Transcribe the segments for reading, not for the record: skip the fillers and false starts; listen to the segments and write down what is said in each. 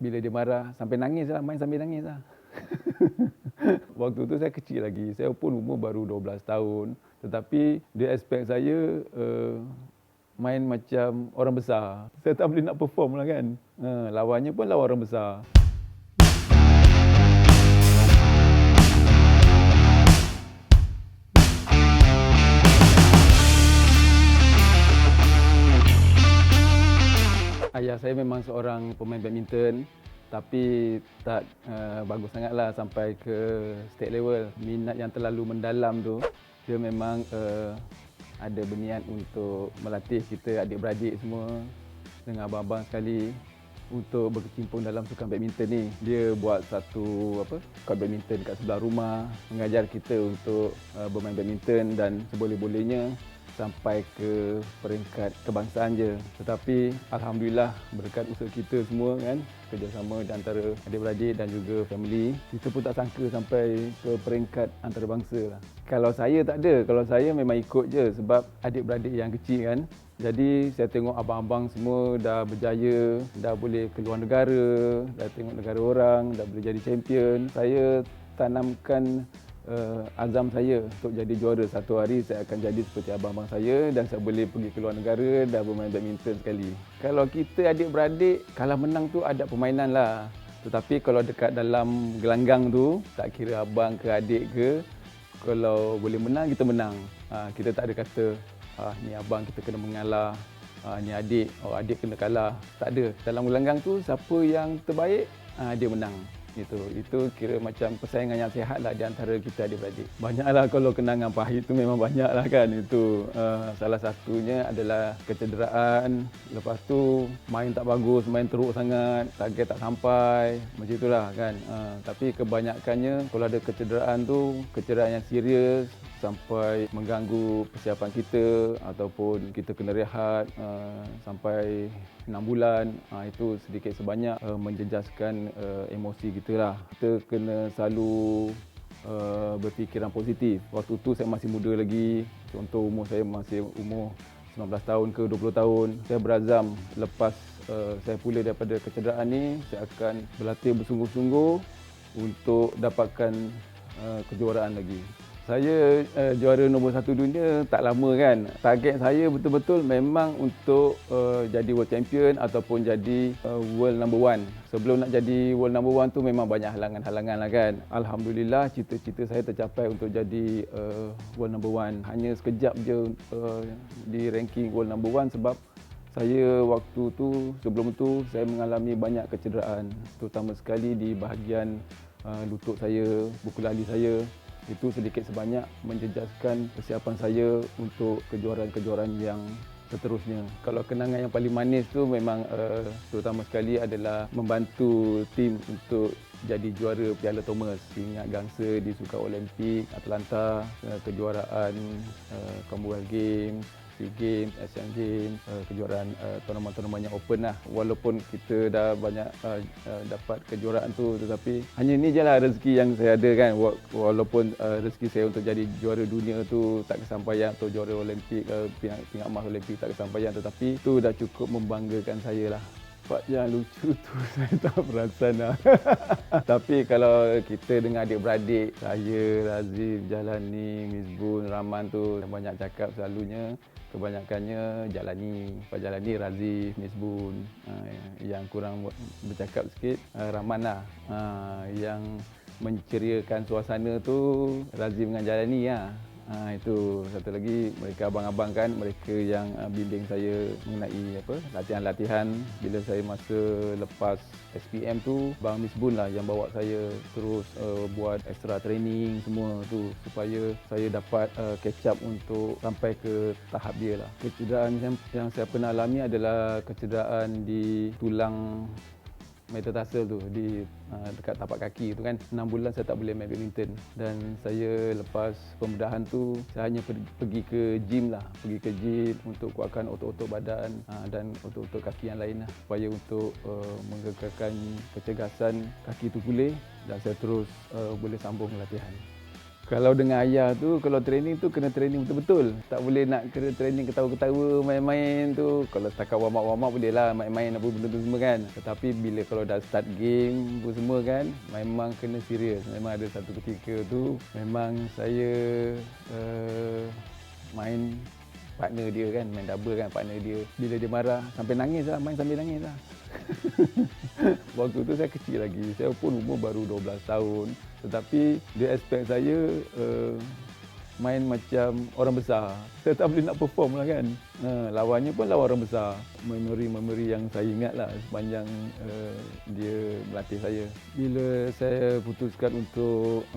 bila dia marah sampai nangis lah, main sambil nangis lah. Waktu tu saya kecil lagi, saya pun umur baru 12 tahun. Tetapi dia expect saya main macam orang besar. Saya tak boleh nak perform lah kan. Lawannya pun lawan orang besar. Ayah saya memang seorang pemain badminton, tapi tak bagus sangatlah sampai ke state level. Minat yang terlalu mendalam tu, dia memang ada berniat untuk melatih kita adik-beradik semua dengan abang-abang sekali untuk berkecimpung dalam sukan badminton ni. Dia buat satu court badminton kat sebelah rumah, mengajar kita untuk bermain badminton dan seboleh-bolehnya sampai ke peringkat kebangsaan je. Tetapi alhamdulillah berkat usaha kita semua kan, kerjasama di antara adik-beradik dan juga family, kita pun tak sangka sampai ke peringkat antarabangsa lah. Kalau saya tak ada, kalau saya memang ikut je sebab adik-beradik yang kecil kan. Jadi saya tengok abang-abang semua dah berjaya, dah boleh keluar negara, dah tengok negara orang, dah boleh jadi champion. Saya tanamkan azam saya untuk jadi juara. Satu hari saya akan jadi seperti abang-abang saya dan saya boleh pergi ke luar negara dan bermain badminton sekali. Kalau kita adik-beradik, kalah menang tu ada permainan lah. Tetapi kalau dekat dalam gelanggang tu, tak kira abang ke adik ke, kalau boleh menang, kita menang. Kita tak ada kata, ni abang kita kena mengalah, ni adik, adik kena kalah. Tak ada. Dalam gelanggang tu, siapa yang terbaik, dia menang. Itu kira macam persaingan yang sihat lah di antara kita adik-beradik. Banyaklah kalau kenangan pahit tu memang banyak lah kan. Itu salah satunya adalah kecederaan. Lepas tu main tak bagus, main teruk sangat, target tak sampai, macam itulah kan. Tapi kebanyakannya kalau ada kecederaan tu, kecederaan yang serius sampai mengganggu persiapan kita ataupun kita kena rehat sampai 6 bulan, itu sedikit sebanyak menjejaskan emosi kita lah. Kita kena selalu berfikiran positif. Waktu tu saya masih muda lagi, contoh umur saya masih umur 19 tahun ke 20 tahun. Saya berazam lepas saya pulih daripada kecederaan ni, saya akan berlatih bersungguh-sungguh untuk dapatkan kejuaraan lagi. Saya juara nombor 1 dunia tak lama kan. Target saya betul-betul memang untuk jadi world champion ataupun jadi world number 1. Sebelum nak jadi world number 1 tu memang banyak halangan-halangan lah kan. Alhamdulillah cita-cita saya tercapai untuk jadi world number 1. Hanya sekejap je di ranking world number 1 sebab saya waktu tu, sebelum tu saya mengalami banyak kecederaan. Terutama sekali di bahagian lutut saya, buku lali saya. Itu sedikit sebanyak menjejaskan persiapan saya untuk kejuaraan-kejuaraan yang seterusnya. Kalau kenangan yang paling manis tu memang terutama sekali adalah membantu tim untuk jadi juara Piala Thomas, tingkat gangsa di Sukan Olimpik Atlanta, kejuaraan Commonwealth Games, SEA Games, Asian Games, kejuaraan tournament-tournament yang open lah. Walaupun kita dah banyak dapat kejuaraan tu, tetapi hanya ni je lah rezeki yang saya ada kan. Walaupun rezeki saya untuk jadi juara dunia tu tak kesampaian, atau juara Olimpik, tingkat emas Olimpik tak kesampaian, tetapi tu dah cukup membanggakan saya lah. Part yang lucu tu saya tak perasan lah. Tapi kalau kita dengan adik-beradik, saya, Razif, Jalani, Misbun, Rahman tu banyak cakap selalunya. Kebanyakannya Jalani. Pak Jalani, Razif, Misbun. Yang kurang bercakap sikit, Rahman lah. Yang menceriakan suasana tu Razif dengan Jalani lah. Itu satu lagi, mereka abang-abang kan, mereka yang bimbing saya mengenai latihan-latihan. Bila saya masa lepas SPM tu, Bang Misbun lah yang bawa saya terus buat extra training semua tu supaya saya dapat catch up untuk sampai ke tahap dia lah. Kecederaan yang saya pernah alami adalah kecederaan di tulang metatarsal tu, di dekat tapak kaki tu kan. 6 bulan saya tak boleh main badminton, dan saya lepas pembedahan tu saya hanya pergi ke gym lah, pergi ke gym untuk kuatkan otot-otot badan dan otot-otot kaki yang lain lah, supaya untuk mengekalkan kecergasan kaki tu pulih dan saya terus boleh sambung latihan. Kalau dengan ayah tu, kalau training tu kena training betul-betul. Tak boleh nak kena training ketawa-ketawa, main-main tu. Kalau setakat warm up boleh lah main-main apa benda tu semua kan. Tetapi bila kalau dah start game apa semua kan, memang kena serius. Memang ada satu ketika tu, memang saya main partner dia kan, main double kan partner dia. Bila dia marah, sampai nangis lah, main sambil nangis lah. Waktu tu saya kecil lagi, saya pun umur baru 12 tahun. Tetapi dia expect saya main macam orang besar. Saya tak boleh nak perform lah kan. Lawannya pun lawan orang besar. Memori-memori yang saya ingat lah sepanjang dia melatih saya. Bila saya putuskan untuk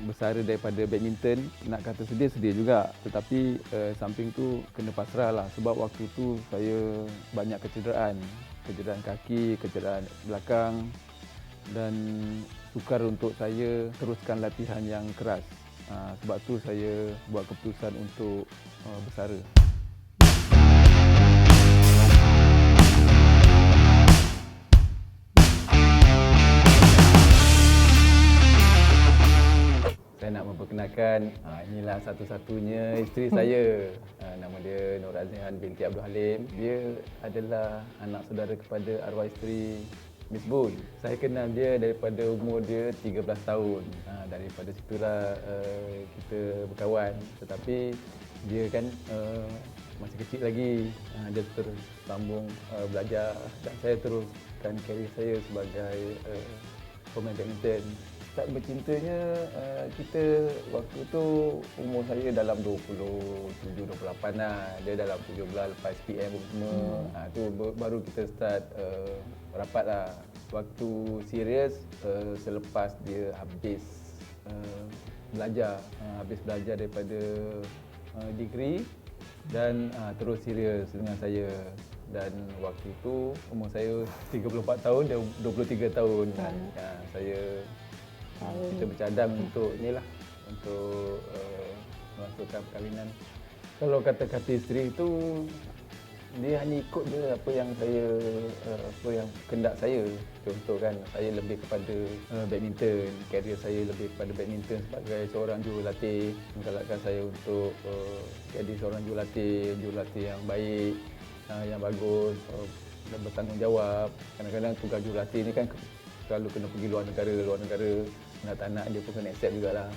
bersara daripada badminton, nak kata sedih juga. Tetapi samping tu kena pasrah lah. Sebab waktu tu saya banyak kecederaan. Kecederaan kaki, kecederaan belakang. Dan sukar untuk saya teruskan latihan yang keras. Sebab tu saya buat keputusan untuk bersara. Saya nak memperkenalkan, inilah satu-satunya isteri saya. Nama dia Nur Azihan binti Abdul Halim. Dia adalah anak saudara kepada arwah isteri Miss Bun. Saya kenal dia daripada umur dia 13 tahun. Daripada situlah kita berkawan. Tetapi dia kan masih kecil lagi. Dia terus sambung belajar dan saya teruskan karier saya sebagai pemain badminton. Start bercintanya kita waktu tu umur saya dalam 27-28 lah. Dia dalam 17 lepas PM semua. Tu baru kita start rapat lah. Waktu serius selepas dia habis belajar daripada degree dan terus serius dengan saya. Dan waktu itu umur saya 34 tahun, dia 23 tahun kan. Kita bercadang untuk inilah, untuk melangsungkan perkahwinan. Kalau kata-kata isteri itu, dia hanya ikut je apa yang kehendak saya. Contoh kan, saya lebih kepada badminton, karier saya lebih kepada badminton sebagai seorang jurulatih. Menggalakkan saya untuk jadi seorang jurulatih yang baik, yang bagus dan bertanggungjawab. Kadang-kadang tugas jurulatih ni kan selalu kena pergi luar negara. Tak nak dia pun kena accept jugalah.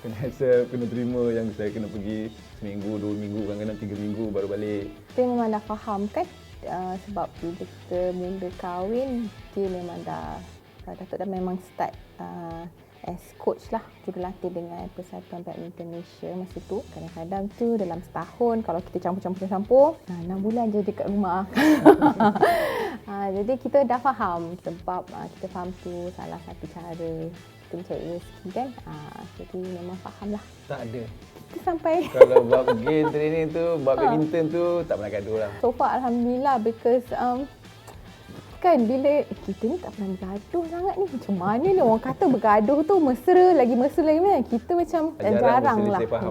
Kena accept, kena terima yang saya kena pergi seminggu, 2 minggu, kadang-kadang 3 minggu baru balik. Kita memang dah faham kan, sebab bila kita mula kahwin, dia memang Datuk dah memang start as coach lah, jurulatih dengan Persatuan Badminton Malaysia masa tu. Kadang-kadang tu dalam setahun, kalau kita campur, 6 bulan je dekat rumah. Jadi kita dah faham, sebab kita faham tu salah satu cara kita mencari rezeki kan. Jadi memang faham lah. Tak ada. Kita sampai Kalau bab game training tu, bab badminton tu tak pernah gaduh lah. so far Alhamdulillah, because kan bila kita ni tak pernah bergaduh sangat ni. Macam mana ni orang kata bergaduh tu mesra lagi kan. Kita macam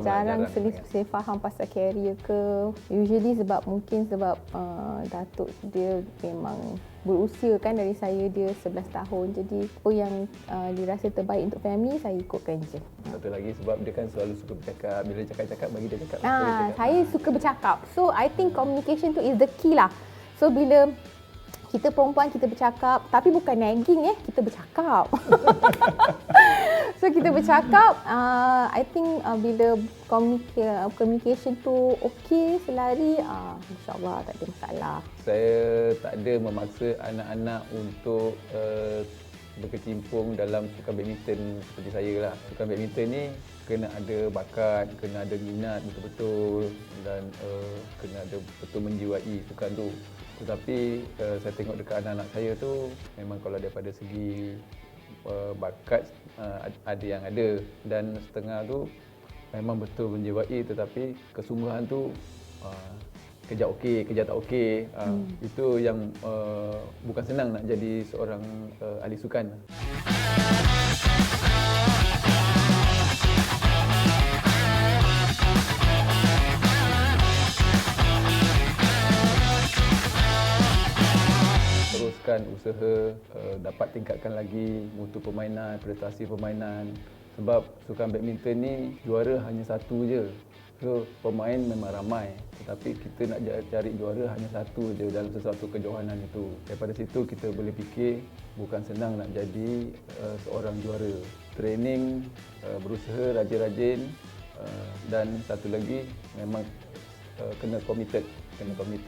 jarang selisih faham pasal career ke. Usually sebab Datuk dia memang berusia kan dari saya, dia 11 tahun. Jadi apa yang dirasa terbaik untuk family, saya ikutkan je. Satu lagi sebab dia kan selalu suka bercakap. Bila cakap bagi dia cakap. Saya suka bercakap. So I think communication tu is the key lah. So bila kita perempuan, kita bercakap, tapi bukan nagging kita bercakap. So kita bercakap, I think bila communication tu okey, selari, insyaAllah tak ada masalah. Saya tak ada memaksa anak-anak untuk berkecimpung dalam sukan badminton seperti saya lah. Sukan badminton ni kena ada bakat, kena ada minat betul-betul dan kena ada betul menjiwai sukan tu. Tetapi saya tengok dekat anak-anak saya tu, memang kalau daripada segi bakat ada yang ada, dan setengah tu memang betul menjiwai, tetapi kesungguhan tu kerja okey, kerja tak okey. Itu yang bukan senang nak jadi seorang ahli sukan. Teruskan usaha, dapat tingkatkan lagi mutu permainan, prestasi permainan, Sebab sukan badminton ni juara hanya satu je. So pemain memang ramai, tetapi kita nak cari juara hanya satu je dalam sesuatu kejohanan itu. Daripada situ kita boleh fikir bukan senang nak jadi seorang juara. Training, berusaha rajin-rajin, dan satu lagi memang kena committed,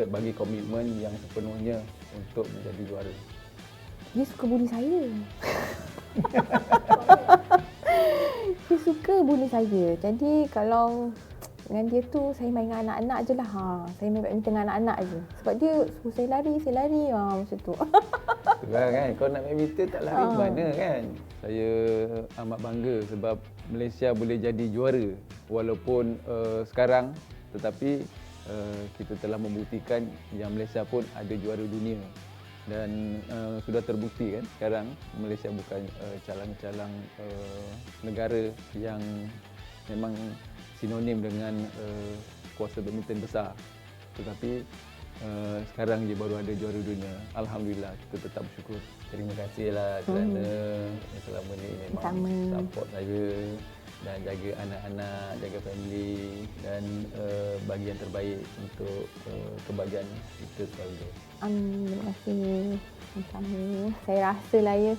bagi komitmen yang sepenuhnya untuk menjadi juara. Dia suka bully saya. Dia suka bully saya. Jadi kalau dengan dia tu saya main dengan anak-anak je lah. Saya main badminton dengan anak-anak je. Sebab dia suruh saya lari. Macam tu. Itulah kan, kau nak badminton tak lari ke mana kan? Saya amat bangga sebab Malaysia boleh jadi juara walaupun sekarang, tetapi kita telah membuktikan yang Malaysia pun ada juara dunia. Dan sudah terbukti kan sekarang Malaysia bukan calang-calang negara yang memang sinonim dengan kuasa badminton besar, tetapi sekarang je baru ada juara dunia. Alhamdulillah, kita tetap bersyukur. Terima kasihlah kerana selama ni memang support saya dan jaga anak-anak, jaga family dan bagi yang terbaik untuk kebahagiaan kita selalu. Terima kasih. Sama. Saya rasa lah ya,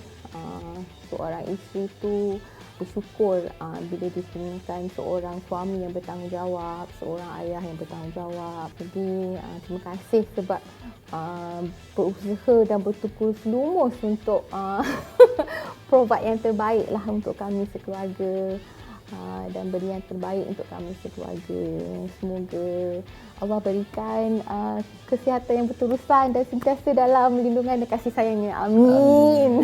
seorang isteri tu bersyukur bila ditemukan seorang suami yang bertanggungjawab, seorang ayah yang bertanggungjawab. Jadi terima kasih sebab berusaha dan bertukus lumus untuk provide yang terbaik lah untuk kami sekeluarga. Dan beri yang terbaik untuk kami sekeluarga. Semoga Allah berikan kesihatan yang berterusan dan sentiasa dalam lindungan dan kasih sayangnya. Amin.